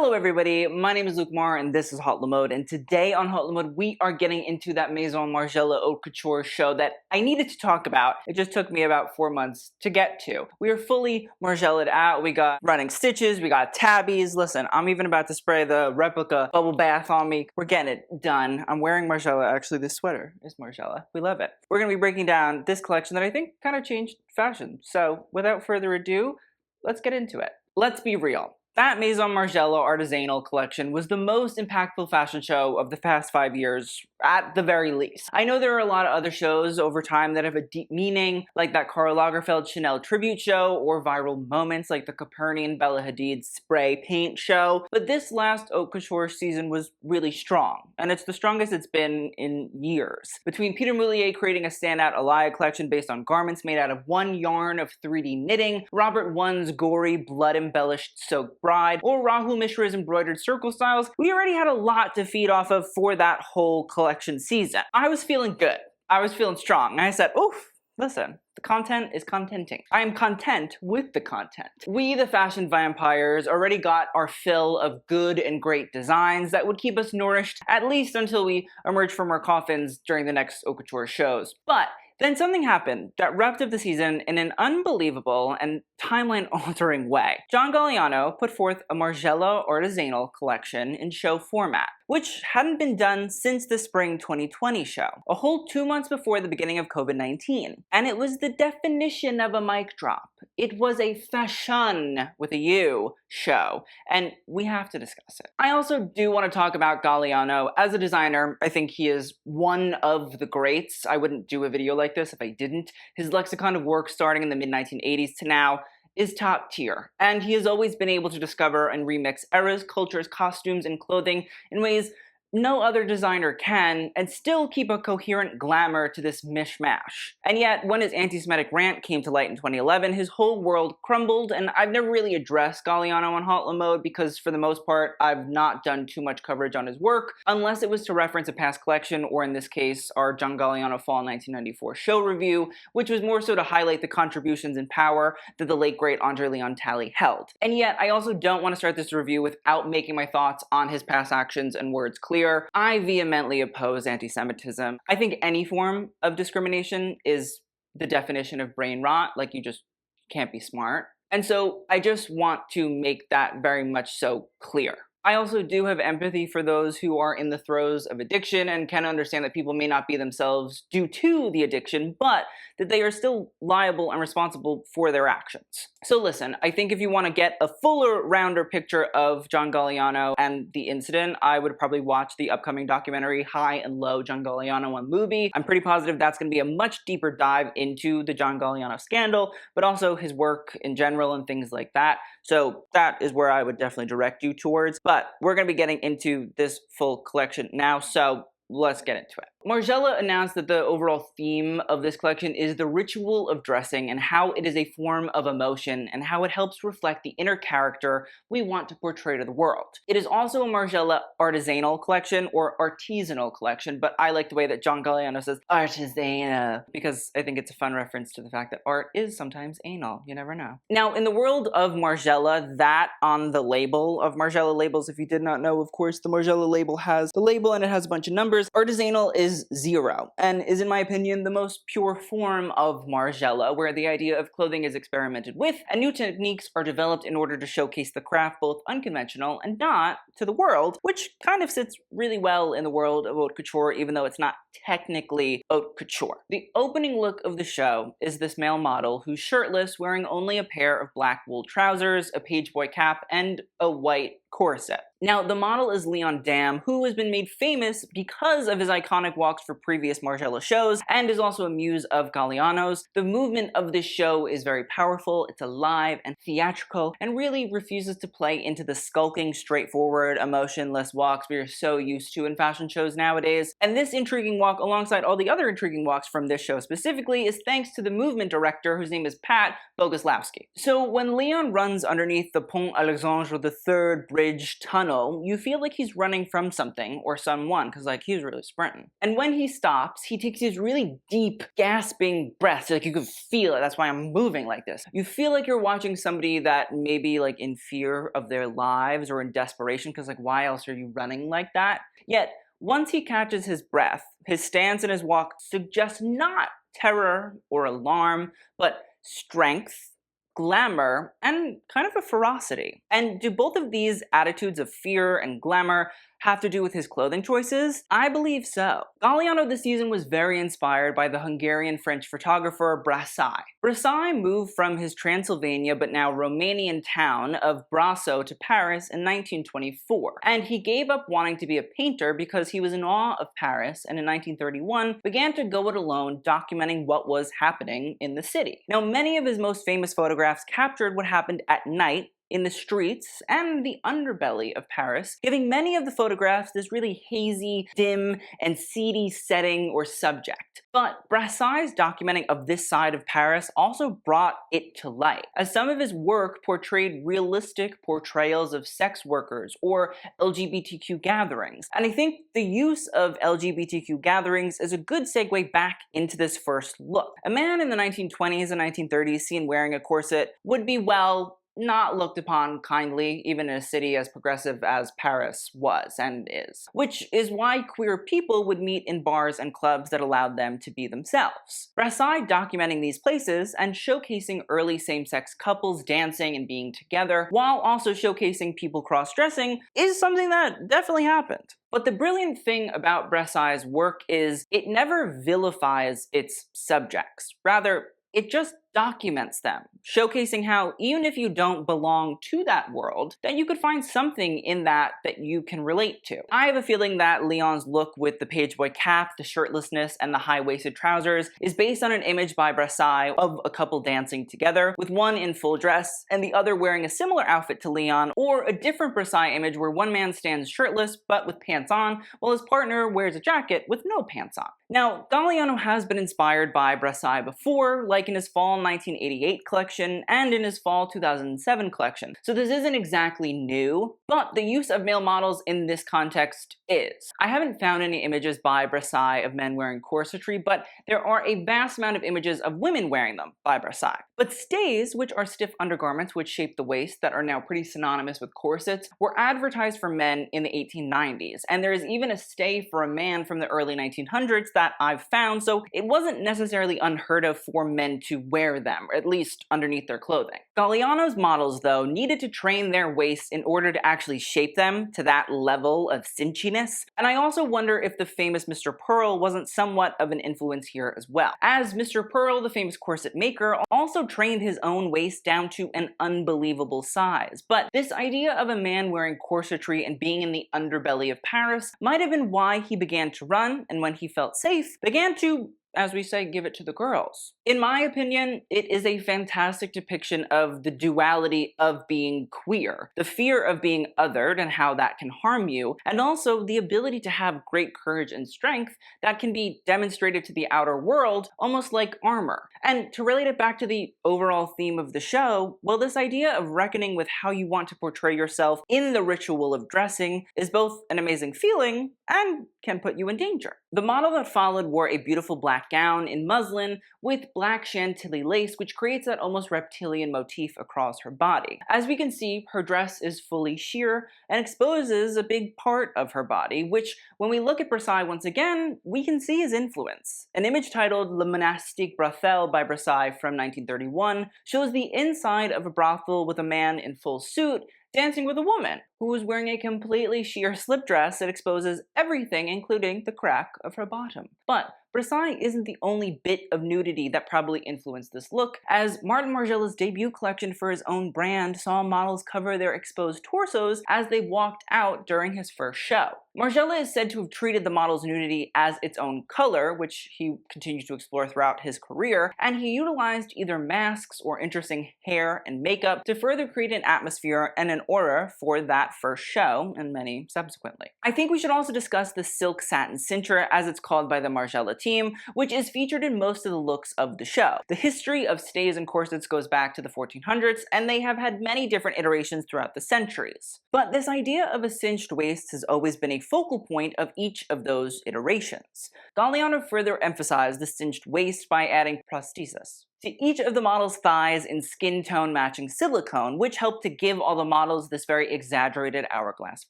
Hello everybody, my name is Luke Mar and this is HauteLeMode, and today on HauteLeMode we are getting into that Maison Margiela Haute Couture show that I needed to talk about. It just took me about 4 months to get to. We are fully Margiela'd out, we got running stitches, we got tabbies. Listen, I'm even about to spray the replica bubble bath on me. We're getting it done. I'm wearing Margiela, actually this sweater is Margiela. We love it. We're going to be breaking down this collection that I think kind of changed fashion. So without further ado, let's get into it. Let's be real. That Maison Margiela Artisanal collection was the most impactful fashion show of the past 5 years, at the very least. I know there are a lot of other shows over time that have a deep meaning, like that Karl Lagerfeld Chanel tribute show, or viral moments like the Copernican Bella Hadid spray paint show, but this last Haute Couture season was really strong, and it's the strongest it's been in years. Between Peter Moulier creating a standout Alaya collection based on garments made out of one yarn of 3D knitting, Robert One's gory, blood-embellished soaked bride, or Rahul Mishra's embroidered circle styles, we already had a lot to feed off of for that whole collection season. I was feeling good. I was feeling strong. And I said, oof, listen, the content is contenting. I am content with the content. We, the fashion vampires, already got our fill of good and great designs that would keep us nourished at least until we emerge from our coffins during the next Haute Couture shows. But then something happened that wrapped up the season in an unbelievable and timeline-altering way. John Galliano put forth a Margiela Artisanal collection in show format, which hadn't been done since the spring 2020 show, a whole 2 months before the beginning of COVID-19. And it was the definition of a mic drop. It was a fashion, with a U, show, and we have to discuss it. I also do want to talk about Galliano. As a designer, I think he is one of the greats. I wouldn't do a video like this if I didn't. His lexicon of work starting in the mid-1980s to now is top tier, and he has always been able to discover and remix eras, cultures, costumes, and clothing in ways no other designer can, and still keep a coherent glamour to this mishmash. And yet, when his anti-Semitic rant came to light in 2011, his whole world crumbled, and I've never really addressed Galliano on HauteLeMode because, for the most part, I've not done too much coverage on his work, unless it was to reference a past collection, or in this case, our John Galliano Fall 1994 show review, which was more so to highlight the contributions and power that the late great Andre Leon Talley held. And yet, I also don't want to start this review without making my thoughts on his past actions and words clear. I vehemently oppose anti-Semitism. I think any form of discrimination is the definition of brain rot, like you just can't be smart. And so I just want to make that very much so clear. I also do have empathy for those who are in the throes of addiction and can understand that people may not be themselves due to the addiction, but that they are still liable and responsible for their actions. So listen, I think if you want to get a fuller, rounder picture of John Galliano and the incident, I would probably watch the upcoming documentary High and Low John Galliano on Mubi. I'm pretty positive that's going to be a much deeper dive into the John Galliano scandal, but also his work in general and things like that. So that is where I would definitely direct you towards. But we're going to be getting into this full collection now, so let's get into it. Margiela announced that the overall theme of this collection is the ritual of dressing and how it is a form of emotion and how it helps reflect the inner character we want to portray to the world. It is also a Margiela Artisanal collection or artisanal collection, but I like the way that John Galliano says artisanal because I think it's a fun reference to the fact that art is sometimes anal. You never know. Now, in the world of Margiela, that on the label of Margiela labels, if you did not know, of course, the Margiela label has the label and it has a bunch of numbers. Artisanal is 0 and is, in my opinion, the most pure form of Margiela, where the idea of clothing is experimented with and new techniques are developed in order to showcase the craft both unconventional and not to the world, which kind of sits really well in the world of haute couture, even though it's not technically haute couture. The opening look of the show is this male model who's shirtless, wearing only a pair of black wool trousers, a pageboy cap, and a white corset. Now, the model is Leon Dam, who has been made famous because of his iconic walks for previous Margiela shows, and is also a muse of Galliano's. The movement of this show is very powerful, it's alive and theatrical, and really refuses to play into the skulking, straightforward, emotionless walks we are so used to in fashion shows nowadays. And this intriguing walk, alongside all the other intriguing walks from this show specifically, is thanks to the movement director, whose name is Pat Boguslawski. So when Leon runs underneath the Pont Alexandre III bridge tunnel, Galliano, you feel like he's running from something or someone, because like he's really sprinting. And when he stops, he takes these really deep, gasping breaths. Like you can feel it. That's why I'm moving like this. You feel like you're watching somebody that may be like in fear of their lives or in desperation, because like why else are you running like that? Yet once he catches his breath, his stance and his walk suggest not terror or alarm, but strength, glamour, and kind of a ferocity. And do both of these attitudes of fear and glamour have to do with his clothing choices? I believe so. Galliano this season was very inspired by the Hungarian-French photographer Brassai. Brassai moved from his Transylvania but now Romanian town of Brasso to Paris in 1924, and he gave up wanting to be a painter because he was in awe of Paris, and in 1931 began to go it alone, documenting what was happening in the city. Now, many of his most famous photographs captured what happened at night in the streets and the underbelly of Paris, giving many of the photographs this really hazy, dim, and seedy setting or subject. But Brassai's documenting of this side of Paris also brought it to light, as some of his work portrayed realistic portrayals of sex workers or LGBTQ gatherings. And I think the use of LGBTQ gatherings is a good segue back into this first look. A man in the 1920s and 1930s seen wearing a corset would be, well, not looked upon kindly, even in a city as progressive as Paris was and is. Which is why queer people would meet in bars and clubs that allowed them to be themselves. Brassai documenting these places and showcasing early same-sex couples dancing and being together, while also showcasing people cross-dressing, is something that definitely happened. But the brilliant thing about Brassai's work is it never vilifies its subjects. Rather, it just documents them, showcasing how even if you don't belong to that world, that you could find something in that you can relate to. I have a feeling that Leon's look with the pageboy cap, the shirtlessness, and the high-waisted trousers is based on an image by Brassai of a couple dancing together, with one in full dress and the other wearing a similar outfit to Leon, or a different Brassai image where one man stands shirtless but with pants on, while his partner wears a jacket with no pants on. Now, Galliano has been inspired by Brassai before, like in his fall 1988 collection and in his fall 2007 collection, so this isn't exactly new, but the use of male models in this context is. I haven't found any images by Brassai of men wearing corsetry, but there are a vast amount of images of women wearing them by Brassai. But stays, which are stiff undergarments which shape the waist that are now pretty synonymous with corsets, were advertised for men in the 1890s, and there is even a stay for a man from the early 1900s that I've found, so it wasn't necessarily unheard of for men to wear them, or at least underneath their clothing. Galliano's models, though, needed to train their waists in order to actually shape them to that level of cinchiness, and I also wonder if the famous Mr. Pearl wasn't somewhat of an influence here as well, as Mr. Pearl, the famous corset maker, also trained his own waist down to an unbelievable size. But this idea of a man wearing corsetry and being in the underbelly of Paris might have been why he began to run, and when he felt safe, began to, as we say, give it to the girls. In my opinion, it is a fantastic depiction of the duality of being queer, the fear of being othered and how that can harm you, and also the ability to have great courage and strength that can be demonstrated to the outer world, almost like armor. And to relate it back to the overall theme of the show, well, this idea of reckoning with how you want to portray yourself in the ritual of dressing is both an amazing feeling and can put you in danger. The model that followed wore a beautiful black gown in muslin with black chantilly lace, which creates that almost reptilian motif across her body. As we can see, her dress is fully sheer and exposes a big part of her body, which, when we look at Brassai once again, we can see his influence. An image titled Le Monastique Brothel by Brassai from 1931 shows the inside of a brothel with a man in full suit dancing with a woman who is wearing a completely sheer slip dress that exposes everything, including the crack of her bottom. But Brassai isn't the only bit of nudity that probably influenced this look, as Maison Margiela's debut collection for his own brand saw models cover their exposed torsos as they walked out during his first show. Margiela is said to have treated the model's nudity as its own color, which he continues to explore throughout his career, and he utilized either masks or interesting hair and makeup to further create an atmosphere and an aura for that first show, and many subsequently. I think we should also discuss the silk satin cincher, as it's called by the Margiela team, which is featured in most of the looks of the show. The history of stays and corsets goes back to the 1400s, and they have had many different iterations throughout the centuries. But this idea of a cinched waist has always been a focal point of each of those iterations. Galliano further emphasized the cinched waist by adding prosthesis to each of the model's thighs in skin tone matching silicone, which helped to give all the models this very exaggerated hourglass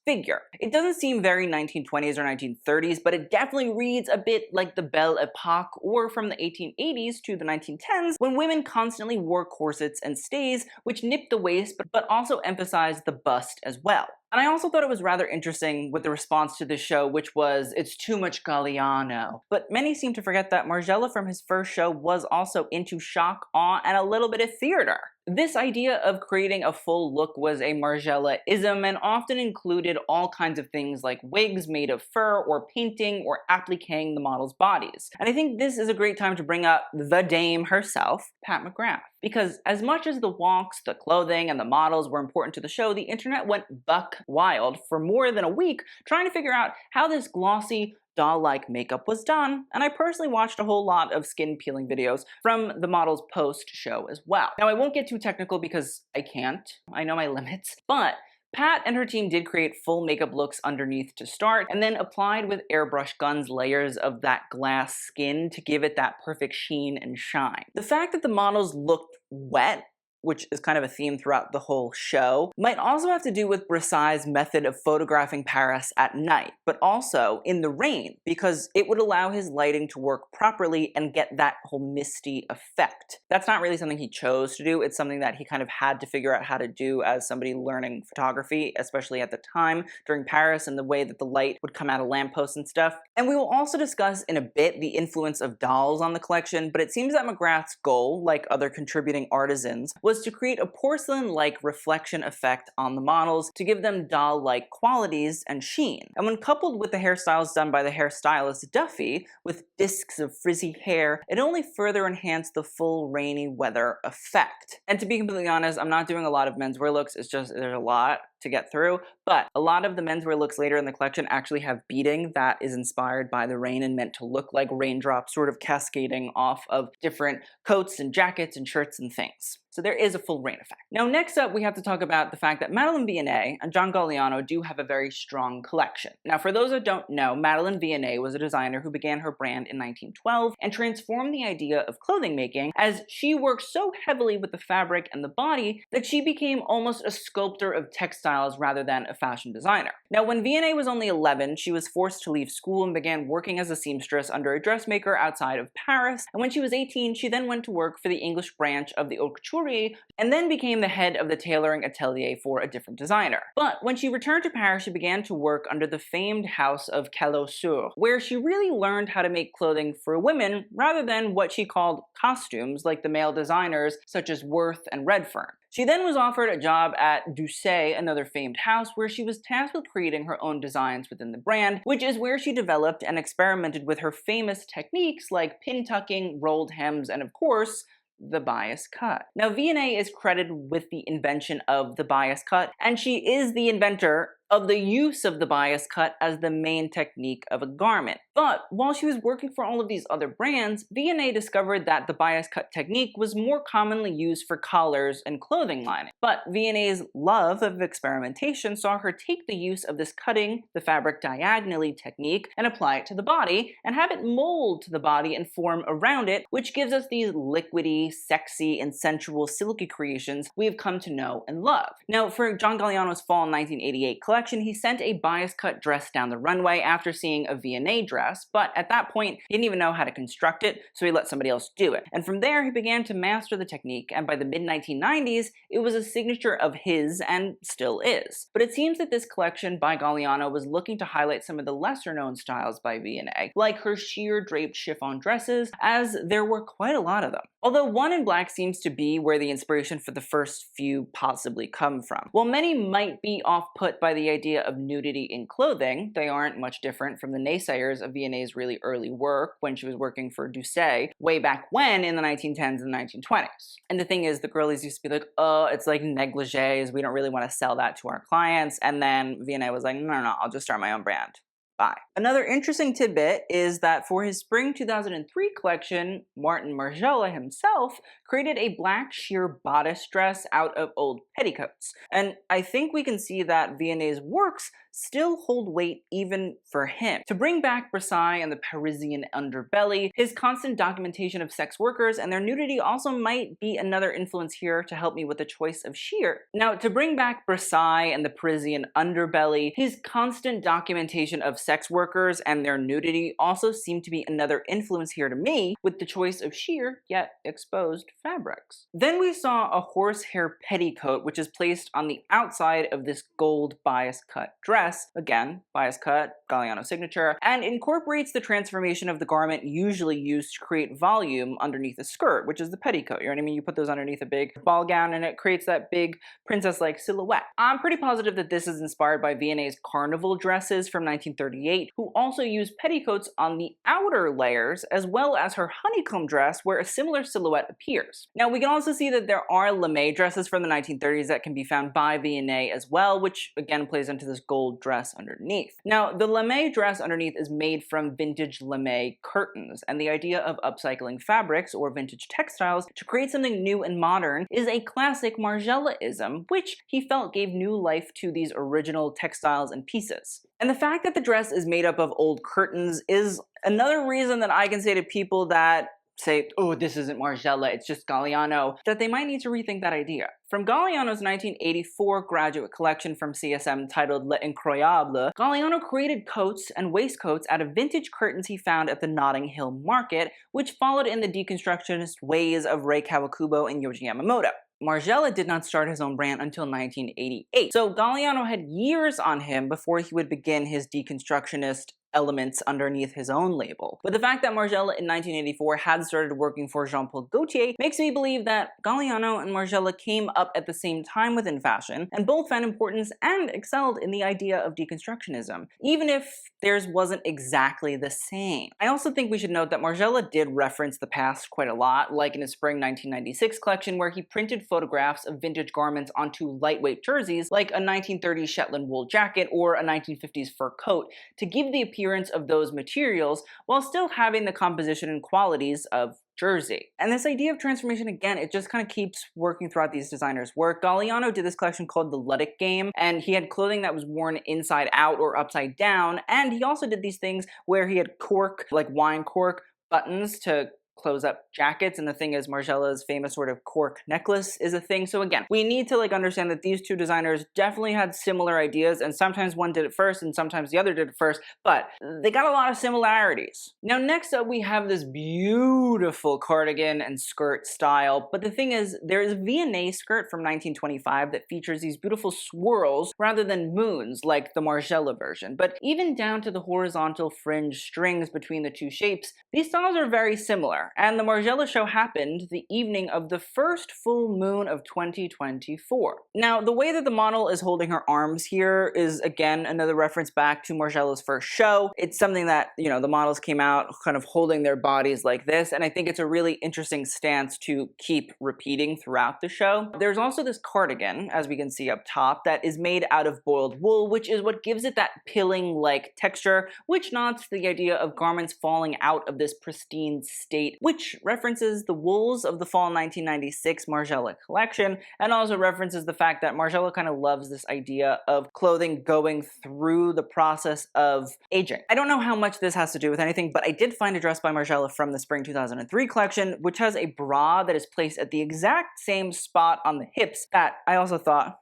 figure. It doesn't seem very 1920s or 1930s, but it definitely reads a bit like the Belle Epoque, or from the 1880s to the 1910s, when women constantly wore corsets and stays, which nipped the waist but also emphasized the bust as well. And I also thought it was rather interesting with the response to this show, which was, "It's too much Galliano." But many seem to forget that Margiela from his first show was also into shock, awe, and a little bit of theater. This idea of creating a full look was a Margiela-ism and often included all kinds of things like wigs made of fur or painting or appliquing the models' bodies. And I think this is a great time to bring up the dame herself, Pat McGrath. Because as much as the walks, the clothing, and the models were important to the show, the internet went buck wild for more than a week trying to figure out how this glossy, doll-like makeup was done, and I personally watched a whole lot of skin peeling videos from the model's post-show as well. Now, I won't get too technical because I can't. I know my limits, but Pat and her team did create full makeup looks underneath to start, and then applied with airbrush guns layers of that glass skin to give it that perfect sheen and shine. The fact that the models looked wet, which is kind of a theme throughout the whole show, might also have to do with Bressai's method of photographing Paris at night, but also in the rain, because it would allow his lighting to work properly and get that whole misty effect. That's not really something he chose to do, it's something that he kind of had to figure out how to do as somebody learning photography, especially at the time during Paris and the way that the light would come out of lampposts and stuff. And we will also discuss in a bit the influence of dolls on the collection, but it seems that McGrath's goal, like other contributing artisans, was to create a porcelain-like reflection effect on the models to give them doll-like qualities and sheen. And when coupled with the hairstyles done by the hairstylist Duffy, with discs of frizzy hair, it only further enhanced the full rainy weather effect. And to be completely honest, I'm not doing a lot of menswear looks, it's just there's a lot to get through, but a lot of the menswear looks later in the collection actually have beading that is inspired by the rain and meant to look like raindrops sort of cascading off of different coats and jackets and shirts and things. So there is a full rain effect. Now next up, we have to talk about the fact that Madeline Vionnet and John Galliano do have a very strong collection. Now for those that don't know, Madeline Vionnet was a designer who began her brand in 1912 and transformed the idea of clothing making, as she worked so heavily with the fabric and the body that she became almost a sculptor of textiles rather than a fashion designer. Now when Vionnet was only 11, she was forced to leave school and began working as a seamstress under a dressmaker outside of Paris, and when she was 18, she then went to work for the English branch of the Haute Couture and then became the head of the tailoring atelier for a different designer. But when she returned to Paris, she began to work under the famed house of Calot-sur, where she really learned how to make clothing for women rather than what she called costumes like the male designers such as Worth and Redfern. She then was offered a job at Dussé, another famed house, where she was tasked with creating her own designs within the brand, which is where she developed and experimented with her famous techniques like pin tucking, rolled hems, and of course, the bias cut. Now, Vionnet is credited with the invention of the bias cut, and she is the inventor of the use of the bias cut as the main technique of a garment. But while she was working for all of these other brands, Vionnet discovered that the bias cut technique was more commonly used for collars and clothing lining. But Vionnet's love of experimentation saw her take the use of this cutting the fabric diagonally technique and apply it to the body, and have it mold to the body and form around it, which gives us these liquidy, sexy, and sensual silky creations we have come to know and love. Now, for John Galliano's fall 1988 collection, he sent a bias cut dress down the runway after seeing a Vionnet dress, but at that point, he didn't even know how to construct it, so he let somebody else do it. And from there, he began to master the technique, and by the mid-1990s, it was a signature of his and still is. But it seems that this collection by Galliano was looking to highlight some of the lesser-known styles by Vionnet, like her sheer draped chiffon dresses, as there were quite a lot of them. Although one in black seems to be where the inspiration for the first few possibly come from. While many might be off-put by the idea of nudity in clothing, they aren't much different from the naysayers of Vionnet's really early work when she was working for Dussé way back when in the 1910s and 1920s. And the thing is, the girlies used to be like, oh, it's like negligees, we don't really want to sell that to our clients. And then Vionnet was like, no, I'll just start my own brand. buy. Another interesting tidbit is that for his spring 2003 collection, Martin Margiela himself created a black sheer bodice dress out of old petticoats. And I think we can see that Vionet's works still hold weight even for him. To bring back Versailles and the Parisian underbelly, his constant documentation of sex workers and their nudity also might be another influence here to help me with the choice of sheer. Now, to bring back Versailles and the Parisian underbelly, his constant documentation of sex workers and their nudity also seem to be another influence here to me with the choice of sheer yet exposed fabrics. Then we saw a horsehair petticoat, which is placed on the outside of this gold bias cut dress, again, bias cut, Galliano signature, and incorporates the transformation of the garment usually used to create volume underneath a skirt, which is the petticoat. You know what I mean? You put those underneath a big ball gown and it creates that big princess-like silhouette. I'm pretty positive that this is inspired by Vionet's carnival dresses from 1938, who also used petticoats on the outer layers, as well as her honeycomb dress, where a similar silhouette appears. Now, we can also see that there are lame dresses from the 1930s that can be found by Vionnet as well, which again plays into this gold dress underneath. Now, the lame dress underneath is made from vintage lame curtains, and the idea of upcycling fabrics or vintage textiles to create something new and modern is a classic Margiela-ism, which he felt gave new life to these original textiles and pieces. And the fact that the dress is made up of old curtains is another reason that I can say to people that say, oh, this isn't Margiela, it's just Galliano, that they might need to rethink that idea. From Galliano's 1984 graduate collection from CSM titled L'Incroyable, Galliano created coats and waistcoats out of vintage curtains he found at the Notting Hill Market, which followed in the deconstructionist ways of Rei Kawakubo and Yohji Yamamoto. Margiela did not start his own brand until 1988, so Galliano had years on him before he would begin his deconstructionist elements underneath his own label. But the fact that Margiela in 1984 had started working for Jean-Paul Gaultier makes me believe that Galliano and Margiela came up at the same time within fashion, and both found importance and excelled in the idea of deconstructionism, even if theirs wasn't exactly the same. I also think we should note that Margiela did reference the past quite a lot, like in his spring 1996 collection where he printed photographs of vintage garments onto lightweight jerseys like a 1930s Shetland wool jacket or a 1950s fur coat to give the appearance of those materials while still having the composition and qualities of jersey. And this idea of transformation, again, it just kind of keeps working throughout these designers' work. Galliano did this collection called the Ludic Game, and he had clothing that was worn inside out or upside down, and he also did these things where he had cork, like wine cork, buttons to close up jackets, and the thing is Margiela's famous sort of cork necklace is a thing. So again, we need to understand that these two designers definitely had similar ideas, and sometimes one did it first and sometimes the other did it first, but they got a lot of similarities. Now next up we have this beautiful cardigan and skirt style, but the thing is there's a Vionnet skirt from 1925 that features these beautiful swirls rather than moons like the Margiela version, but even down to the horizontal fringe strings between the two shapes, these styles are very similar. And the Margiela show happened the evening of the first full moon of 2024. Now, the way that the model is holding her arms here is, again, another reference back to Margiela's first show. It's something that, you know, the models came out kind of holding their bodies like this, and I think it's a really interesting stance to keep repeating throughout the show. There's also this cardigan, as we can see up top, that is made out of boiled wool, which is what gives it that pilling-like texture, which nods to the idea of garments falling out of this pristine state, which references the wools of the fall 1996 Margiela collection, and also references the fact that Margiela kind of loves this idea of clothing going through the process of aging. I don't know how much this has to do with anything, but I did find a dress by Margiela from the spring 2003 collection, which has a bra that is placed at the exact same spot on the hips that I also thought,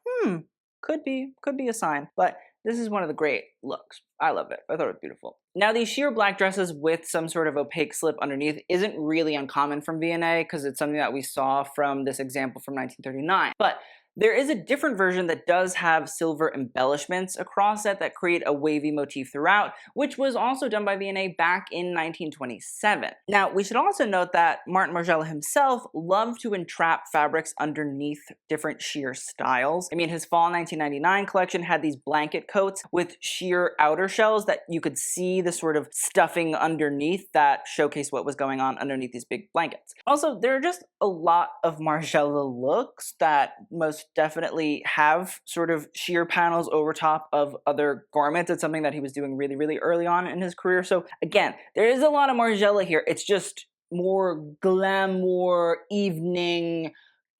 could be a sign, but this is one of the great looks. I love it. I thought it was beautiful. Now, these sheer black dresses with some sort of opaque slip underneath isn't really uncommon from Vionnet because it's something that we saw from this example from 1939. But there is a different version that does have silver embellishments across it that create a wavy motif throughout, which was also done by Vionnet back in 1927. Now, we should also note that Martin Margiela himself loved to entrap fabrics underneath different sheer styles. I mean, his fall 1999 collection had these blanket coats with sheer outer shells that you could see the sort of stuffing underneath that showcased what was going on underneath these big blankets. Also, there are just a lot of Margiela looks that most definitely have sort of sheer panels over top of other garments. It's something that he was doing really, really early on in his career. So again, there is a lot of Margiela here. It's just more glamour, evening,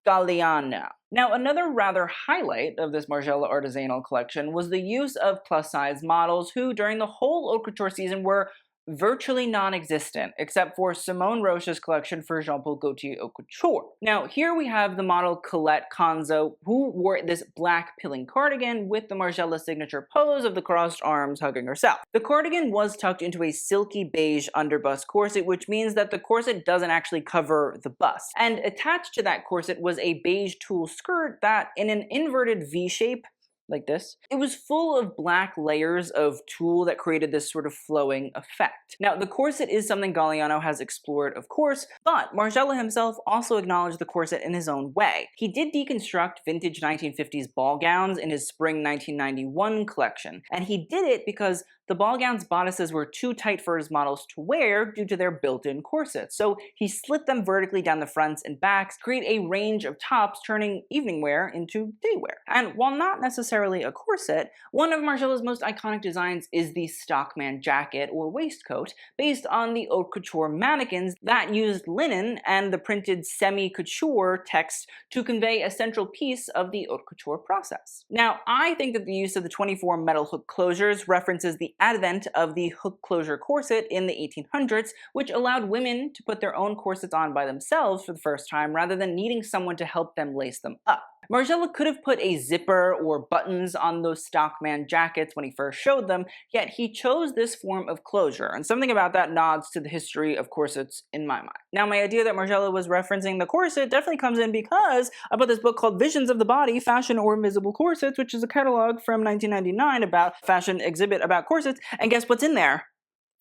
Galliano. Now, another rather highlight of this Margiela artisanal collection was the use of plus-size models who, during the whole haute couture season, were virtually non-existent, except for Simone Roche's collection for Jean-Paul Gaultier Haute Couture. Now, here we have the model Colette Conzo, who wore this black pilling cardigan with the Margiela signature pose of the crossed arms hugging herself. The cardigan was tucked into a silky beige underbust corset, which means that the corset doesn't actually cover the bust. And attached to that corset was a beige tulle skirt that, in an inverted V shape, like this, it was full of black layers of tulle that created this sort of flowing effect. Now, the corset is something Galliano has explored, of course, but Margiela himself also acknowledged the corset in his own way. He did deconstruct vintage 1950s ball gowns in his spring 1991 collection, and he did it because the ball gown's bodices were too tight for his models to wear due to their built-in corsets, so he slit them vertically down the fronts and backs to create a range of tops, turning evening wear into day wear. And while not necessarily a corset, one of Margiela's most iconic designs is the stockman jacket or waistcoat, based on the haute couture mannequins that used linen and the printed semi-couture text to convey a central piece of the haute couture process. Now, I think that the use of the 24 metal hook closures references the advent of the hook closure corset in the 1800s, which allowed women to put their own corsets on by themselves for the first time rather than needing someone to help them lace them up. Margiela could have put a zipper or buttons on those stockman jackets when he first showed them, yet he chose this form of closure, and something about that nods to the history of corsets in my mind. Now, my idea that Margiela was referencing the corset definitely comes in because I bought this book called Visions of the Body, Fashion or Invisible Corsets, which is a catalog from 1999 about fashion exhibit about corsets, and guess what's in there?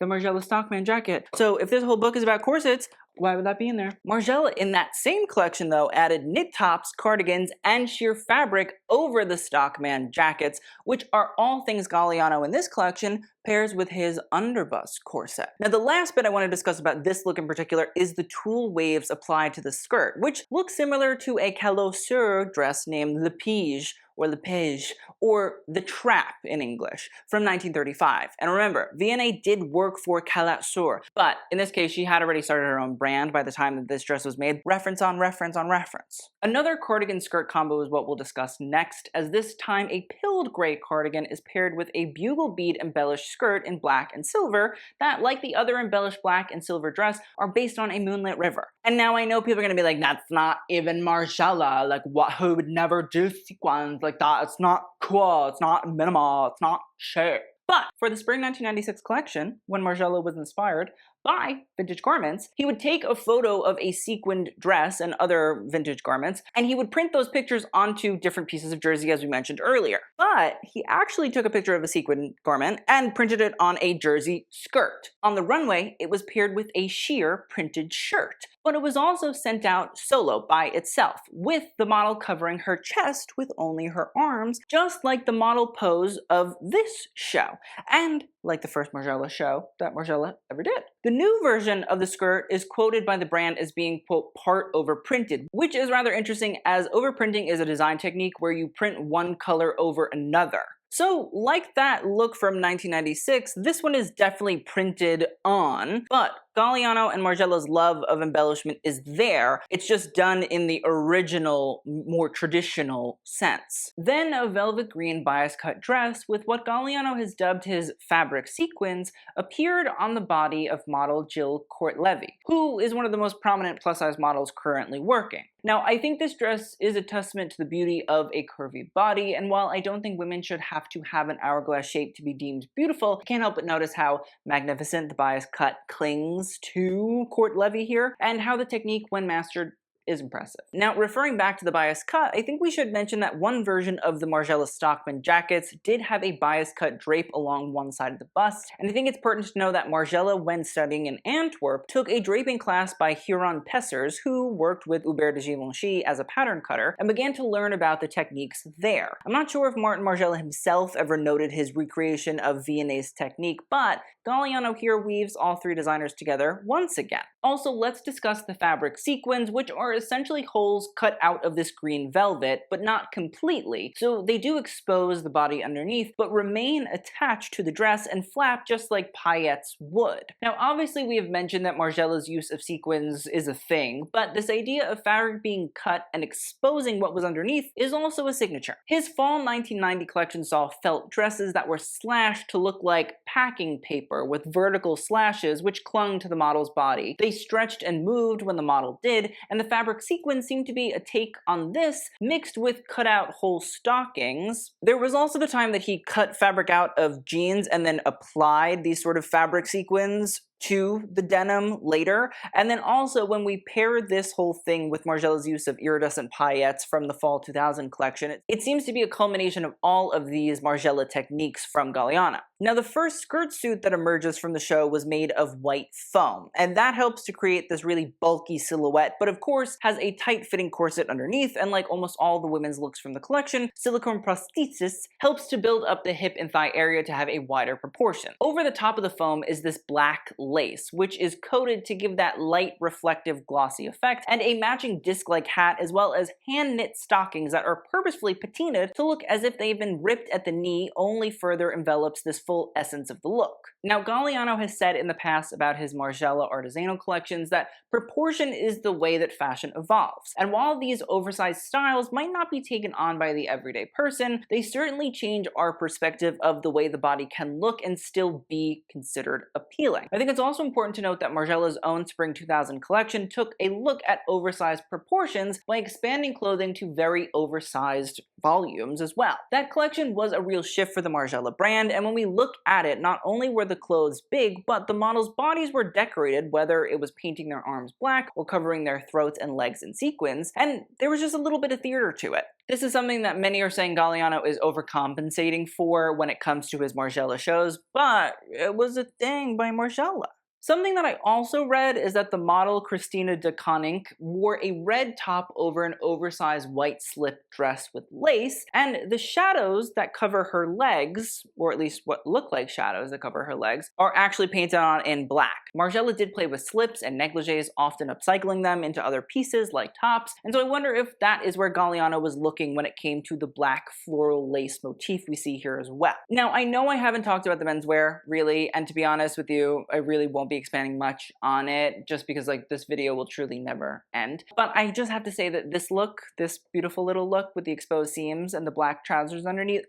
The Margiela stockman jacket. So if this whole book is about corsets, why would that be in there? Margiela, in that same collection though, added knit tops, cardigans, and sheer fabric over the stockman jackets, which are all things Galliano in this collection pairs with his underbust corset. Now, the last bit I want to discuss about this look in particular is the tulle waves applied to the skirt, which look similar to a calossure dress named Le Pige, or Le Page, or The Trap in English, from 1935. And remember, Vionnet did work for Calossure, but in this case, she had already started her own brand by the time that this dress was made. Reference on reference on reference. Another cardigan skirt combo is what we'll discuss next, as this time a pilled gray cardigan is paired with a bugle bead embellished skirt in black and silver that, like the other embellished black and silver dress, are based on a moonlit river. And now I know people are gonna be like, that's not even Margiela, like who would never do sequins like that? It's not cool, it's not minimal, it's not chic. But for the spring 1996 collection, when Margiela was inspired by vintage garments, he would take a photo of a sequined dress and other vintage garments, and he would print those pictures onto different pieces of jersey, as we mentioned earlier. But he actually took a picture of a sequined garment and printed it on a jersey skirt. On the runway, it was paired with a sheer printed shirt, but it was also sent out solo by itself, with the model covering her chest with only her arms, just like the model pose of this show, and like the first Margiela show that Margiela ever did. The new version of the skirt is quoted by the brand as being, quote, part overprinted, which is rather interesting as overprinting is a design technique where you print one color over another. So, like that look from 1996, this one is definitely printed on, but Galliano and Margiela's love of embellishment is there. It's just done in the original, more traditional sense. Then a velvet green bias cut dress with what Galliano has dubbed his fabric sequins appeared on the body of model Jill Courtelevy, who is one of the most prominent plus-size models currently working. Now, I think this dress is a testament to the beauty of a curvy body, and while I don't think women should have to have an hourglass shape to be deemed beautiful, I can't help but notice how magnificent the bias cut clings to Courtelevy here, and how the technique, when mastered, is impressive. Now, referring back to the bias cut, I think we should mention that one version of the Margiela stockman jackets did have a bias cut drape along one side of the bust, and I think it's pertinent to know that Margiela, when studying in Antwerp, took a draping class by Huron Pessers, who worked with Hubert de Givenchy as a pattern cutter, and began to learn about the techniques there. I'm not sure if Martin Margiela himself ever noted his recreation of Vionet's technique, but Galliano here weaves all three designers together once again. Also, let's discuss the fabric sequins, which are essentially holes cut out of this green velvet, but not completely, so they do expose the body underneath, but remain attached to the dress and flap just like paillettes would. Now obviously we have mentioned that Margiela's use of sequins is a thing, but this idea of fabric being cut and exposing what was underneath is also a signature. His fall 1990 collection saw felt dresses that were slashed to look like packing paper with vertical slashes which clung to the model's body. They stretched and moved when the model did, and the fabric sequins seemed to be a take on this, mixed with cut-out whole stockings. There was also the time that he cut fabric out of jeans and then applied these sort of fabric sequins to the denim later. And then also when we pair this whole thing with Margiela's use of iridescent paillettes from the fall 2000 collection, it seems to be a culmination of all of these Margiela techniques from Galliano. Now the first skirt suit that emerges from the show was made of white foam, and that helps to create this really bulky silhouette, but of course has a tight-fitting corset underneath, and like almost all the women's looks from the collection, silicone prosthesis helps to build up the hip and thigh area to have a wider proportion. Over the top of the foam is this black lace, which is coated to give that light reflective glossy effect, and a matching disc-like hat, as well as hand-knit stockings that are purposefully patinaed to look as if they've been ripped at the knee, only further envelops this full essence of the look. Now Galliano has said in the past about his Margiela Artisanal collections that proportion is the way that fashion evolves, and while these oversized styles might not be taken on by the everyday person, they certainly change our perspective of the way the body can look and still be considered appealing. I think it's also important to note that Margiela's own Spring 2000 collection took a look at oversized proportions by expanding clothing to very oversized volumes as well. That collection was a real shift for the Margiela brand, and when we look at it, not only were the clothes big, but the models' bodies were decorated, whether it was painting their arms black or covering their throats and legs in sequins, and there was just a little bit of theater to it. This is something that many are saying Galliano is overcompensating for when it comes to his Margiela shows, but it was a thing by Margiela. Something that I also read is that the model Christina de Koninck wore a red top over an oversized white slip dress with lace, and the shadows that cover her legs, or at least what look like shadows that cover her legs, are actually painted on in black. Margiela did play with slips and negligees, often upcycling them into other pieces like tops, and so I wonder if that is where Galliano was looking when it came to the black floral lace motif we see here as well. Now, I know I haven't talked about the menswear, really, and to be honest with you, I really won't be expanding much on it just because like this video will truly never end. But I just have to say that this look, this beautiful little look with the exposed seams and the black trousers underneath,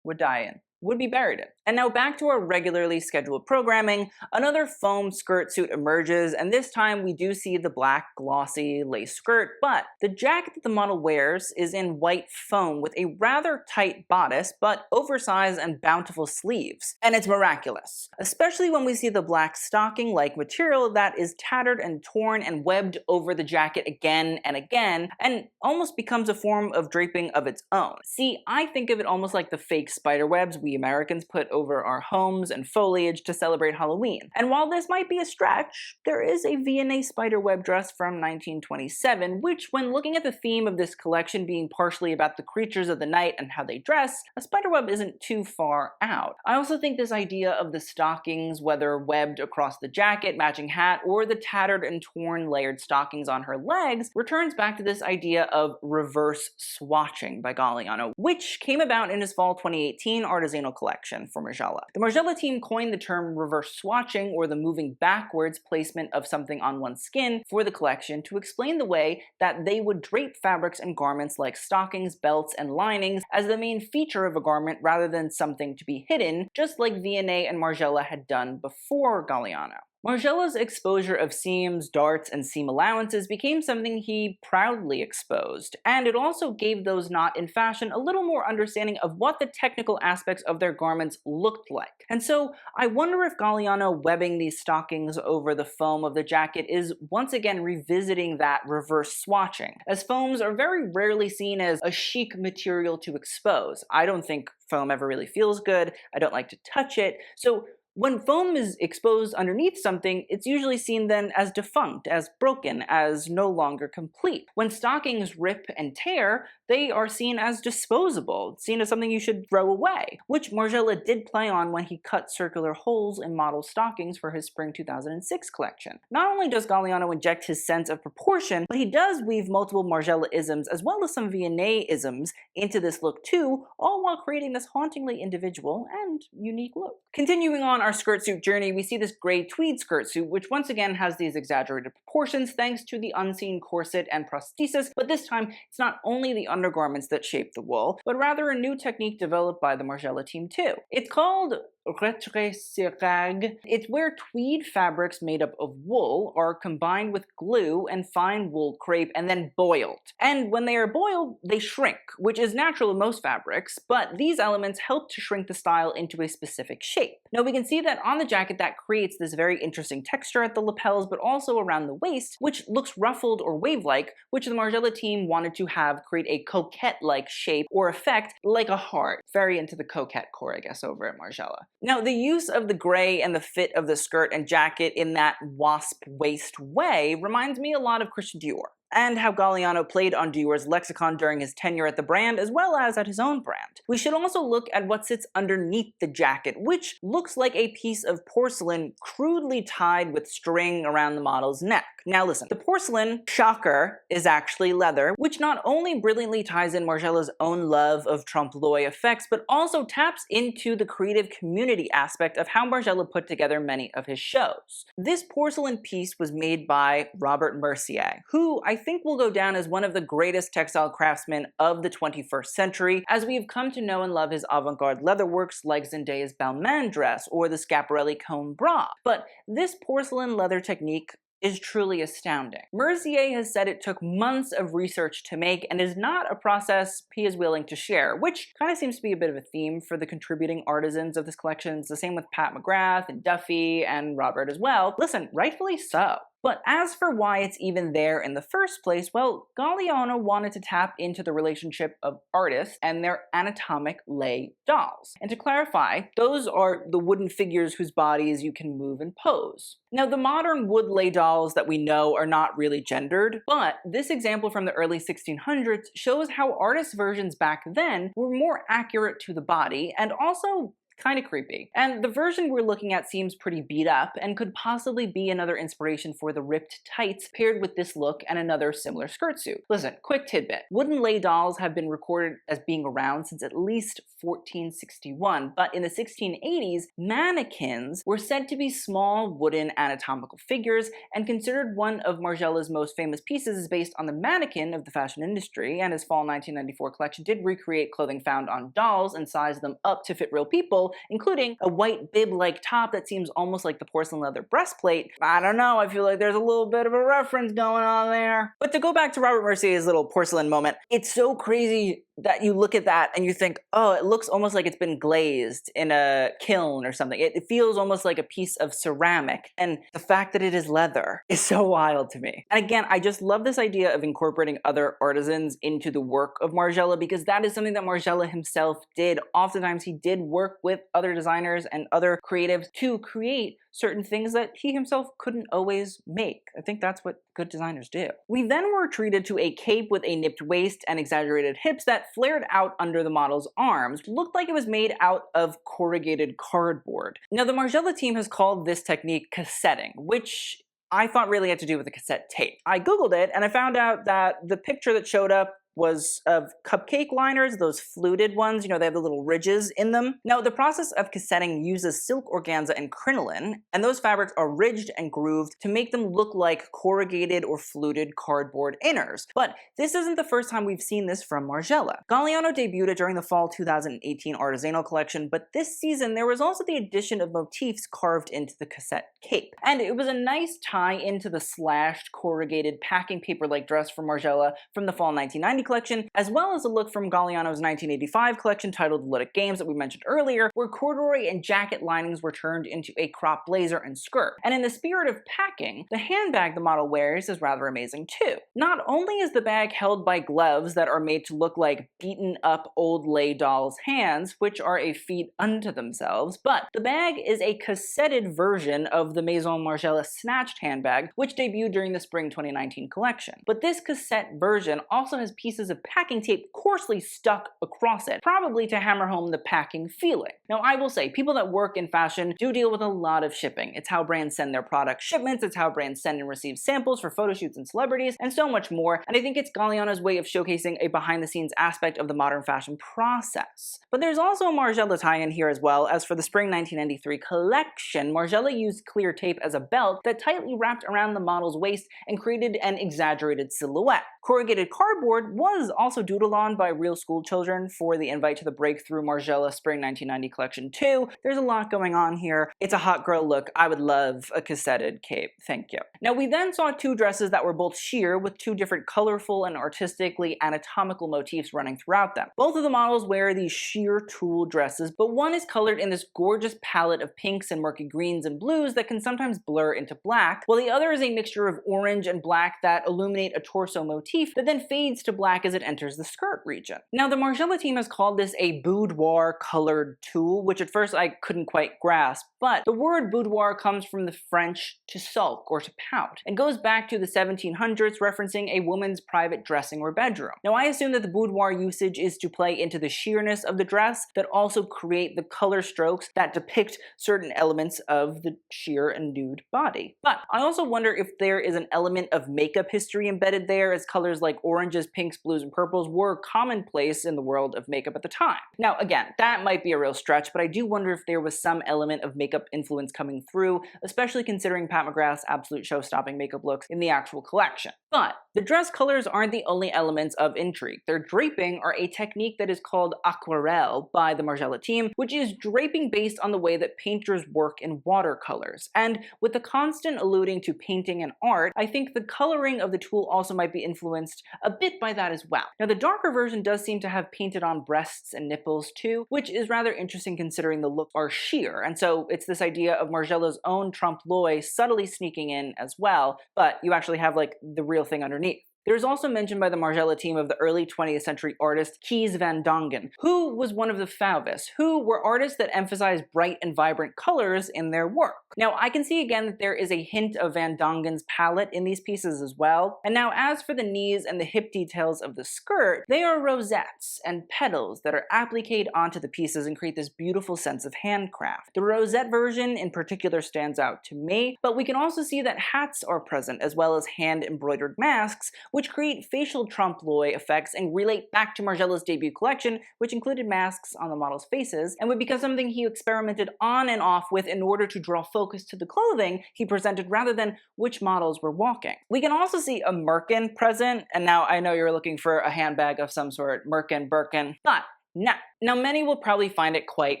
would die in. Would be buried in. And now back to our regularly scheduled programming, another foam skirt suit emerges, and this time we do see the black glossy lace skirt, but the jacket that the model wears is in white foam with a rather tight bodice, but oversized and bountiful sleeves. And it's miraculous, especially when we see the black stocking-like material that is tattered and torn and webbed over the jacket again and again, and almost becomes a form of draping of its own. See, I think of it almost like the fake spider webs we Americans put over our homes and foliage to celebrate Halloween. And while this might be a stretch, there is a Vionnet spiderweb dress from 1927, which, when looking at the theme of this collection being partially about the creatures of the night and how they dress, a spiderweb isn't too far out. I also think this idea of the stockings, whether webbed across the jacket, matching hat, or the tattered and torn layered stockings on her legs, returns back to this idea of reverse swatching by Galliano, which came about in his fall 2018 Artisanal collection for Margiela. The Margiela team coined the term reverse swatching, or the moving backwards placement of something on one's skin, for the collection to explain the way that they would drape fabrics and garments like stockings, belts, and linings as the main feature of a garment rather than something to be hidden, just like Vionnet and Margiela had done before Galliano. Margiela's exposure of seams, darts, and seam allowances became something he proudly exposed, and it also gave those not in fashion a little more understanding of what the technical aspects of their garments looked like. And so I wonder if Galliano webbing these stockings over the foam of the jacket is once again revisiting that reverse swatching, as foams are very rarely seen as a chic material to expose. I don't think foam ever really feels good. I don't like to touch it. So When foam is exposed underneath something, it's usually seen then as defunct, as broken, as no longer complete. When stockings rip and tear, they are seen as disposable, seen as something you should throw away, which Margiela did play on when he cut circular holes in model stockings for his spring 2006 collection. Not only does Galliano inject his sense of proportion, but he does weave multiple Margiela-isms as well as some Vionnet-isms into this look too, all while creating this hauntingly individual and unique look. Continuing on our skirt suit journey, we see this gray tweed skirt suit, which once again has these exaggerated proportions thanks to the unseen corset and prosthesis, but this time it's not only the undergarments that shape the wool, but rather a new technique developed by the Margiela team too. It's called retrait-serrage. It's where tweed fabrics made up of wool are combined with glue and fine wool crepe and then boiled. And when they are boiled, they shrink, which is natural in most fabrics, but these elements help to shrink the style into a specific shape. Now we can see that on the jacket that creates this very interesting texture at the lapels, but also around the waist, which looks ruffled or wave-like, which the Margiela team wanted to have create a coquette-like shape or effect like a heart. Very into the coquette core, I guess, over at Margiela. Now, the use of the gray and the fit of the skirt and jacket in that wasp waist way reminds me a lot of Christian Dior, and how Galliano played on Dior's lexicon during his tenure at the brand as well as at his own brand. We should also look at what sits underneath the jacket, which looks like a piece of porcelain crudely tied with string around the model's neck. Now listen, the porcelain, shocker, is actually leather, which not only brilliantly ties in Margiela's own love of trompe-l'oeil effects, but also taps into the creative community aspect of how Margiela put together many of his shows. This porcelain piece was made by Robert Mercier, who I think will go down as one of the greatest textile craftsmen of the 21st century, as we have come to know and love his avant-garde leatherworks like Zendaya's Balmain dress or the Schiaparelli cone bra. But this porcelain leather technique is truly astounding. Mercier has said it took months of research to make and is not a process he is willing to share, which kind of seems to be a bit of a theme for the contributing artisans of this collection. It's the same with Pat McGrath and Duffy and Robert as well. Listen, rightfully so. But as for why it's even there in the first place, well, Galliano wanted to tap into the relationship of artists and their anatomic lay dolls. And to clarify, those are the wooden figures whose bodies you can move and pose. Now, the modern wood lay dolls that we know are not really gendered, but this example from the early 1600s shows how artist versions back then were more accurate to the body and also kind of creepy. And the version we're looking at seems pretty beat up and could possibly be another inspiration for the ripped tights paired with this look and another similar skirt suit. Listen, quick tidbit. Wooden lay dolls have been recorded as being around since at least 1461, but in the 1680s, mannequins were said to be small wooden anatomical figures, and considered one of Margiela's most famous pieces is based on the mannequin of the fashion industry, and his fall 1994 collection did recreate clothing found on dolls and size them up to fit real people, including a white bib-like top that seems almost like the porcelain leather breastplate. I don't know, I feel like there's a little bit of a reference going on there. But to go back to Robert Mercier's little porcelain moment, it's so crazy that you look at that and you think, oh, it looks almost like it's been glazed in a kiln or something. It feels almost like a piece of ceramic, and the fact that it is leather is so wild to me. And again, I just love this idea of incorporating other artisans into the work of Margiela, because that is something that Margiela himself did. Oftentimes he did work with other designers and other creatives to create certain things that he himself couldn't always make. I think that's what good designers do. We then were treated to a cape with a nipped waist and exaggerated hips that flared out under the model's arms, looked like it was made out of corrugated cardboard. Now, the Margiela team has called this technique cassetting, which I thought really had to do with the cassette tape. I googled it and I found out that the picture that showed up was of cupcake liners, those fluted ones, you know, they have the little ridges in them. Now, the process of cassetting uses silk organza and crinoline, and those fabrics are ridged and grooved to make them look like corrugated or fluted cardboard inners. But this isn't the first time we've seen this from Margiela. Galliano debuted it during the fall 2018 Artisanal collection, but this season there was also the addition of motifs carved into the cassette cape. And it was a nice tie into the slashed corrugated packing paper-like dress from Margiela from the fall 1990 collection, as well as a look from Galliano's 1985 collection titled Luddic Games that we mentioned earlier, where corduroy and jacket linings were turned into a crop blazer and skirt. And in the spirit of packing, the handbag the model wears is rather amazing too. Not only is the bag held by gloves that are made to look like beaten up old lay dolls' hands, which are a feat unto themselves, but the bag is a cassetted version of the Maison Margiela snatched handbag, which debuted during the spring 2019 collection. But this cassette version also has pieces of packing tape coarsely stuck across it, probably to hammer home the packing feeling. Now, I will say, people that work in fashion do deal with a lot of shipping. It's how brands send their product shipments, it's how brands send and receive samples for photo shoots and celebrities, and so much more, and I think it's Galliano's way of showcasing a behind-the-scenes aspect of the modern fashion process. But there's also a Margiela tie-in here as well, as for the spring 1993 collection, Margiela used clear tape as a belt that tightly wrapped around the model's waist and created an exaggerated silhouette. Corrugated cardboard was also doodled on by real school children for the invite to the Breakthrough Margiela Spring 1990 collection too. There's a lot going on here. It's a hot girl look. I would love a cassetted cape. Thank you. Now, we then saw two dresses that were both sheer with two different colorful and artistically anatomical motifs running throughout them. Both of the models wear these sheer tulle dresses, but one is colored in this gorgeous palette of pinks and murky greens and blues that can sometimes blur into black, while the other is a mixture of orange and black that illuminate a torso motif that then fades to black as it enters the skirt region. Now, the Margiela team has called this a boudoir colored tulle, which at first I couldn't quite grasp, but the word boudoir comes from the French to sulk or to pout, and goes back to the 1700s, referencing a woman's private dressing or bedroom. Now, I assume that the boudoir usage is to play into the sheerness of the dress that also create the color strokes that depict certain elements of the sheer and nude body. But I also wonder if there is an element of makeup history embedded there, as colors like oranges, pinks, blues, and purples were commonplace in the world of makeup at the time. Now, again, that might be a real stretch, but I do wonder if there was some element of makeup influence coming through, especially considering Pat McGrath's absolute show-stopping makeup looks in the actual collection. But the dress colors aren't the only elements of intrigue. Their draping are a technique that is called aquarelle by the Margiela team, which is draping based on the way that painters work in watercolors. And with the constant alluding to painting and art, I think the coloring of the tulle also might be influenced a bit by that as well. Now, the darker version does seem to have painted on breasts and nipples too, which is rather interesting considering the looks are sheer, and so it's this idea of Margiela's own trompe-l'oeil subtly sneaking in as well, but you actually have like the real thing underneath. There's also mention by the Margiela team of the early 20th century artist Kees van Dongen, who was one of the Fauvists, who were artists that emphasized bright and vibrant colors in their work. Now, I can see again that there is a hint of Van Dongen's palette in these pieces as well. And now, as for the knees and the hip details of the skirt, they are rosettes and petals that are appliqued onto the pieces and create this beautiful sense of handcraft. The rosette version in particular stands out to me, but we can also see that hats are present as well as hand-embroidered masks, which create facial trompe-l'oeil effects and relate back to Margiela's debut collection, which included masks on the models' faces, and would become something he experimented on and off with in order to draw focus to the clothing he presented rather than which models were walking. We can also see a merkin present, and now I know you're looking for a handbag of some sort, merkin, Birkin, but no. Now, many will probably find it quite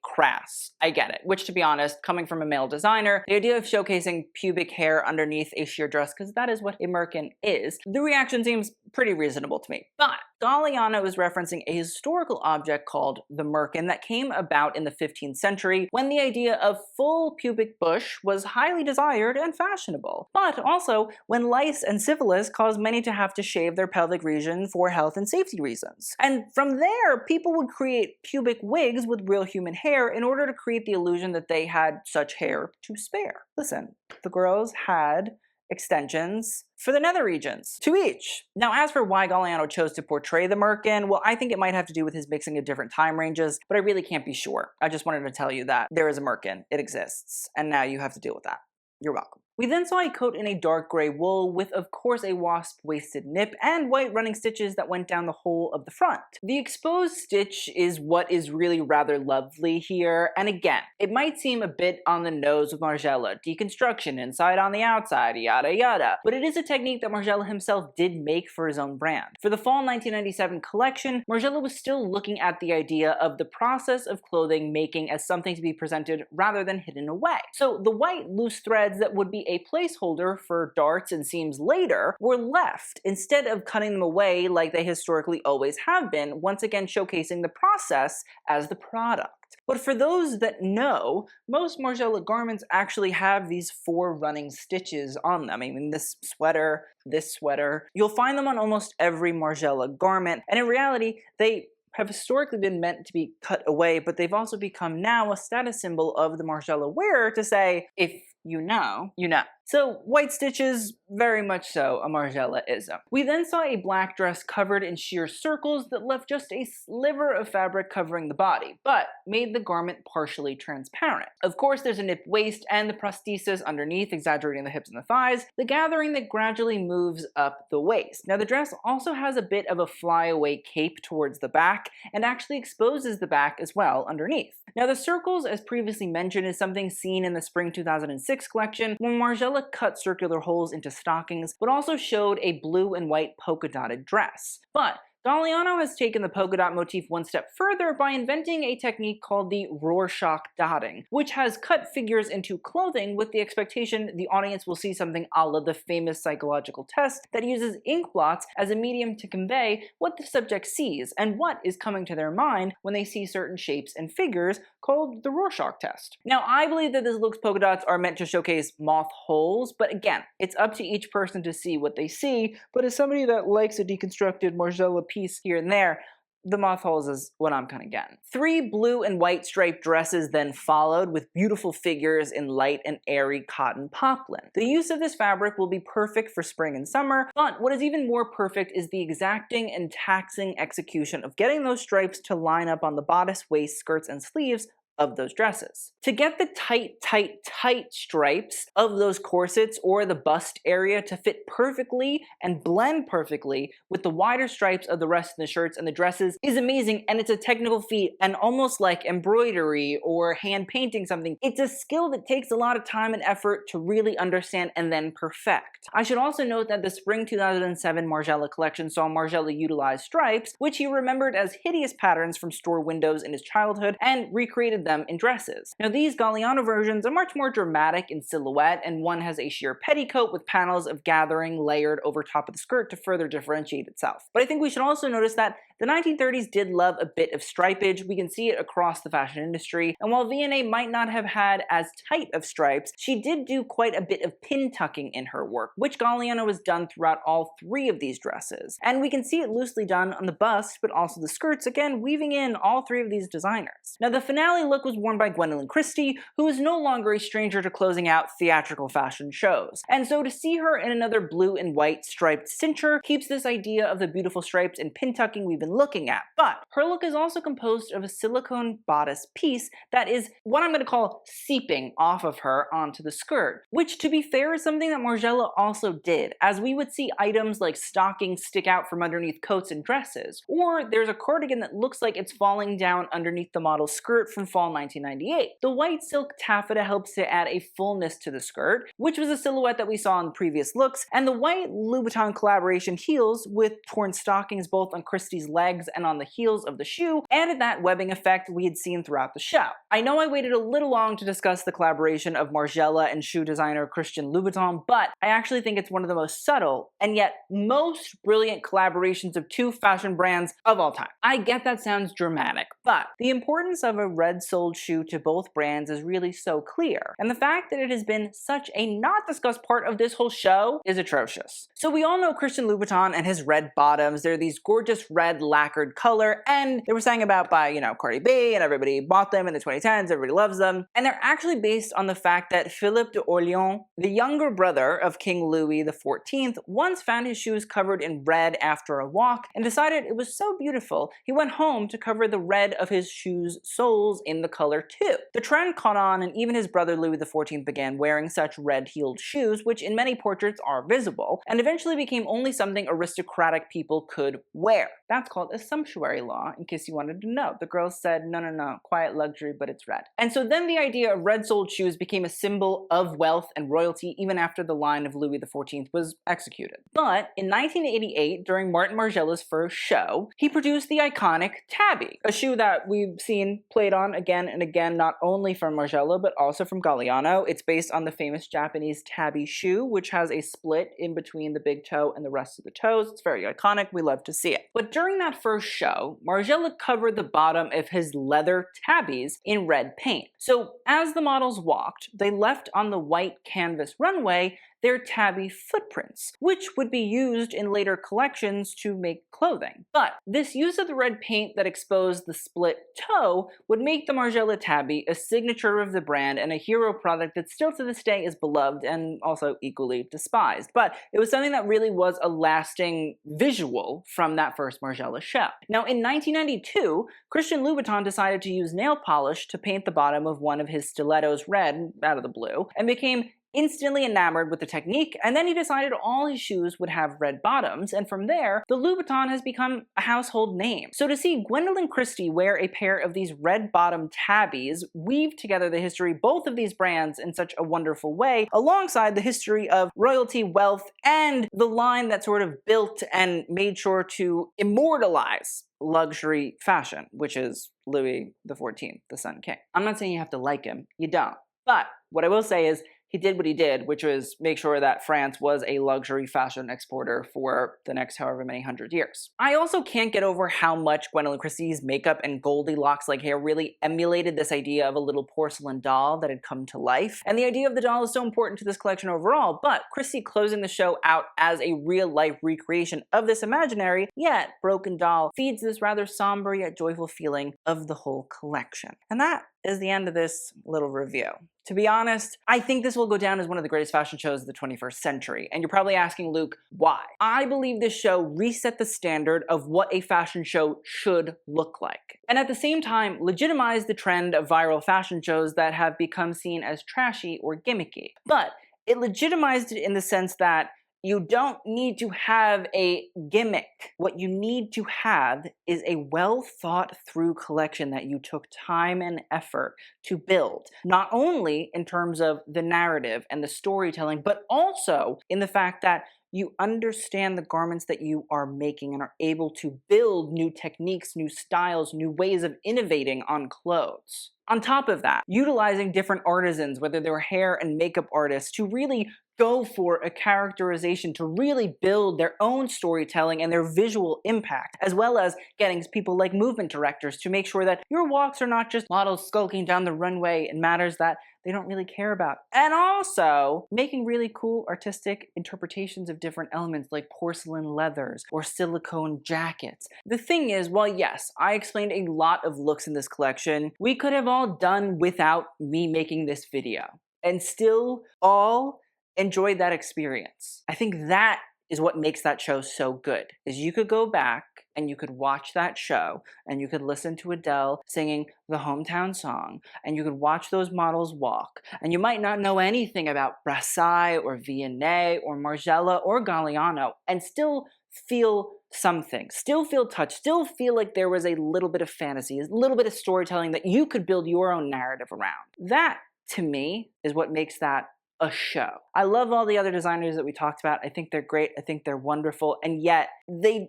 crass. I get it, which to be honest, coming from a male designer, the idea of showcasing pubic hair underneath a sheer dress, because that is what a merkin is, the reaction seems pretty reasonable to me. But Galliano is referencing a historical object called the merkin that came about in the 15th century when the idea of full pubic bush was highly desired and fashionable, but also when lice and syphilis caused many to have to shave their pelvic region for health and safety reasons. And from there, people would create pubic wigs with real human hair in order to create the illusion that they had such hair to spare. Listen, the girls had extensions for the nether regions, to each. Now, as for why Galliano chose to portray the merkin, well, I think it might have to do with his mixing of different time ranges, but I really can't be sure. I just wanted to tell you that there is a merkin, it exists, and now you have to deal with that. You're welcome. We then saw a coat in a dark gray wool with, of course, a wasp-waisted nip and white running stitches that went down the whole of the front. The exposed stitch is what is really rather lovely here, and again, it might seem a bit on the nose with Margiela, deconstruction inside on the outside, yada yada, but it is a technique that Margiela himself did make for his own brand. For the fall 1997 collection, Margiela was still looking at the idea of the process of clothing making as something to be presented rather than hidden away. So the white loose threads that would be a placeholder for darts and seams later, were left instead of cutting them away like they historically always have been, once again showcasing the process as the product. But for those that know, most Margiela garments actually have these 4 running stitches on them. I mean, this sweater, you'll find them on almost every Margiela garment, and in reality, they have historically been meant to be cut away, but they've also become now a status symbol of the Margiela wearer to say, if you know, you know. So white stitches, very much so a Margiela-ism. We then saw a black dress covered in sheer circles that left just a sliver of fabric covering the body, but made the garment partially transparent. Of course, there's a nip waist and the prosthesis underneath, exaggerating the hips and the thighs, the gathering that gradually moves up the waist. Now the dress also has a bit of a flyaway cape towards the back, and actually exposes the back as well underneath. Now the circles, as previously mentioned, is something seen in the spring 2006 collection, when Margiela cut circular holes into stockings, but also showed a blue and white polka dotted dress. But Galliano has taken the polka dot motif one step further by inventing a technique called the Rorschach dotting, which has cut figures into clothing with the expectation the audience will see something a la the famous psychological test that uses ink blots as a medium to convey what the subject sees and what is coming to their mind when they see certain shapes and figures, called the Rorschach test. Now, I believe that this look's polka dots are meant to showcase moth holes, but again, it's up to each person to see what they see, but as somebody that likes a deconstructed Margiela piece here and there, the moth holes is what I'm kind of getting. 3 blue and white striped dresses then followed, with beautiful figures in light and airy cotton poplin. The use of this fabric will be perfect for spring and summer, but what is even more perfect is the exacting and taxing execution of getting those stripes to line up on the bodice, waist, skirts, and sleeves of those dresses. To get the tight stripes of those corsets or the bust area to fit perfectly and blend perfectly with the wider stripes of the rest of the shirts and the dresses is amazing, and it's a technical feat, and almost like embroidery or hand painting something. It's a skill that takes a lot of time and effort to really understand and then perfect. I should also note that the spring 2007 Margiela collection saw Margiela utilize stripes, which he remembered as hideous patterns from store windows in his childhood, and recreated them in dresses. Now these Galliano versions are much more dramatic in silhouette, and one has a sheer petticoat with panels of gathering layered over top of the skirt to further differentiate itself. But I think we should also notice that the 1930s did love a bit of stripage. We can see it across the fashion industry, and while Vionnet might not have had as tight of stripes, she did do quite a bit of pin tucking in her work, which Galliano has done throughout all 3 of these dresses. And we can see it loosely done on the bust, but also the skirts, again weaving in all 3 of these designers. Now the finale look was worn by Gwendolyn Christie, who is no longer a stranger to closing out theatrical fashion shows. And so to see her in another blue and white striped cincher keeps this idea of the beautiful stripes and pin tucking we've been looking at. But her look is also composed of a silicone bodice piece that is what I'm going to call seeping off of her onto the skirt, which to be fair is something that Margiela also did, as we would see items like stockings stick out from underneath coats and dresses, or there's a cardigan that looks like it's falling down underneath the model's skirt from fall 1998. The white silk taffeta helps to add a fullness to the skirt, which was a silhouette that we saw in previous looks, and the white Louboutin collaboration heels with torn stockings both on Christie's legs and on the heels of the shoe added that webbing effect we had seen throughout the show. I know I waited a little long to discuss the collaboration of Margiela and shoe designer Christian Louboutin, but I actually think it's one of the most subtle and yet most brilliant collaborations of 2 fashion brands of all time. I get that sounds dramatic, but the importance of a red-soled shoe to both brands is really so clear, and the fact that it has been such a not discussed part of this whole show is atrocious. So we all know Christian Louboutin and his red bottoms. They're these gorgeous red lacquered color, and they were sang about by, Cardi B, and everybody bought them in the 2010s, everybody loves them, and they're actually based on the fact that Philippe d'Orléans, the younger brother of King Louis XIV, once found his shoes covered in red after a walk and decided it was so beautiful he went home to cover the red of his shoes' soles in the color too. The trend caught on, and even his brother Louis XIV began wearing such red-heeled shoes, which in many portraits are visible, and eventually became only something aristocratic people could wear. That's called a sumptuary law, in case you wanted to know. The girls said, no, quiet luxury, but it's red. And so then the idea of red-soled shoes became a symbol of wealth and royalty even after the line of Louis XIV was executed. But in 1988, during Martin Margiela's first show, he produced the iconic Tabi, a shoe that we've seen played on again again and again, not only from Margiela, but also from Galliano. It's based on the famous Japanese Tabi shoe, which has a split in between the big toe and the rest of the toes. It's very iconic. We love to see it. But during that first show, Margiela covered the bottom of his leather Tabis in red paint. So as the models walked, they left on the white canvas runway their Tabi footprints, which would be used in later collections to make clothing. But this use of the red paint that exposed the split toe would make the Margiela Tabi a signature of the brand and a hero product that still to this day is beloved and also equally despised. But it was something that really was a lasting visual from that first Margiela show. Now in 1992, Christian Louboutin decided to use nail polish to paint the bottom of one of his stilettos red out of the blue and became instantly enamored with the technique, and then he decided all his shoes would have red bottoms, and from there, the Louboutin has become a household name. So to see Gwendoline Christie wear a pair of these red-bottom Tabis weave together the history both of these brands in such a wonderful way, alongside the history of royalty, wealth, and the line that sort of built and made sure to immortalize luxury fashion, which is Louis XIV, the Sun King. I'm not saying you have to like him, you don't. But what I will say is, he did what he did, which was make sure that France was a luxury fashion exporter for the next however many hundred years. I also can't get over how much Gwendoline Christie's makeup and Goldilocks-like hair really emulated this idea of a little porcelain doll that had come to life. And the idea of the doll is so important to this collection overall, but Christie closing the show out as a real-life recreation of this imaginary, yet broken doll, feeds this rather somber yet joyful feeling of the whole collection. And that is the end of this little review. To be honest, I think this will go down as one of the greatest fashion shows of the 21st century, and you're probably asking, Luke, why? I believe this show reset the standard of what a fashion show should look like, and at the same time legitimized the trend of viral fashion shows that have become seen as trashy or gimmicky. But it legitimized it in the sense that you don't need to have a gimmick. What you need to have is a well thought through collection that you took time and effort to build. Not only in terms of the narrative and the storytelling, but also in the fact that you understand the garments that you are making and are able to build new techniques, new styles, new ways of innovating on clothes. On top of that, utilizing different artisans, whether they're hair and makeup artists, to really go for a characterization, to really build their own storytelling and their visual impact, as well as getting people like movement directors to make sure that your walks are not just models skulking down the runway in matters that they don't really care about. And also making really cool artistic interpretations of different elements like porcelain leathers or silicone jackets. The thing is, while yes, I explained a lot of looks in this collection, we could have all done without me making this video and still all enjoyed that experience. I think that is what makes that show so good, is you could go back and you could watch that show and you could listen to Adele singing the hometown song and you could watch those models walk, and you might not know anything about Versailles or Vionnet or Margiela or Galliano and still feel something, still feel touched, still feel like there was a little bit of fantasy, a little bit of storytelling that you could build your own narrative around. That, to me, is what makes that a show. I love all the other designers that we talked about. I think they're great. I think they're wonderful. And yet they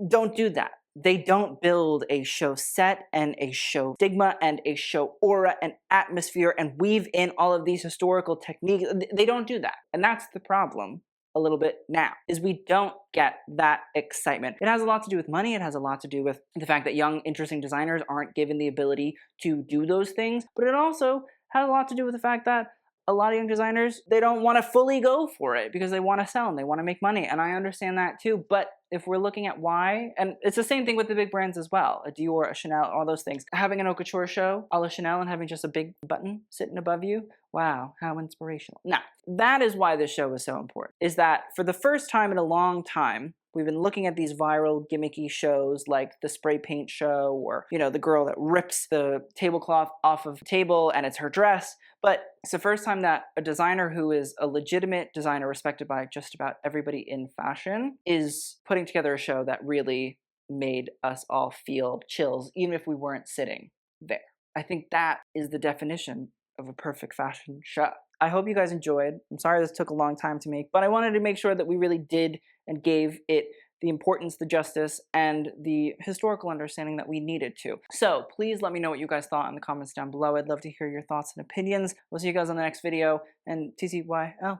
don't do that. They don't build a show set and a show stigma and a show aura and atmosphere and weave in all of these historical techniques. They don't do that. And that's the problem a little bit now, is we don't get that excitement. It has a lot to do with money. It has a lot to do with the fact that young, interesting designers aren't given the ability to do those things. But it also has a lot to do with the fact that a lot of young designers, they don't want to fully go for it because they want to sell and they want to make money. And I understand that too. But if we're looking at why, and it's the same thing with the big brands as well, a Dior, a Chanel, all those things. Having an Haute Couture show a la Chanel and having just a big button sitting above you, wow, how inspirational. Now, that is why this show is so important, is that for the first time in a long time, we've been looking at these viral gimmicky shows like the spray paint show or, you know, the girl that rips the tablecloth off of the table and it's her dress. But it's the first time that a designer who is a legitimate designer respected by just about everybody in fashion is putting together a show that really made us all feel chills, even if we weren't sitting there. I think that is the definition of a perfect fashion show. I hope you guys enjoyed. I'm sorry this took a long time to make, but I wanted to make sure that we really did and gave it the importance, the justice, and the historical understanding that we needed to. So please let me know what you guys thought in the comments down below. I'd love to hear your thoughts and opinions. We'll see you guys on the next video, and TCYL.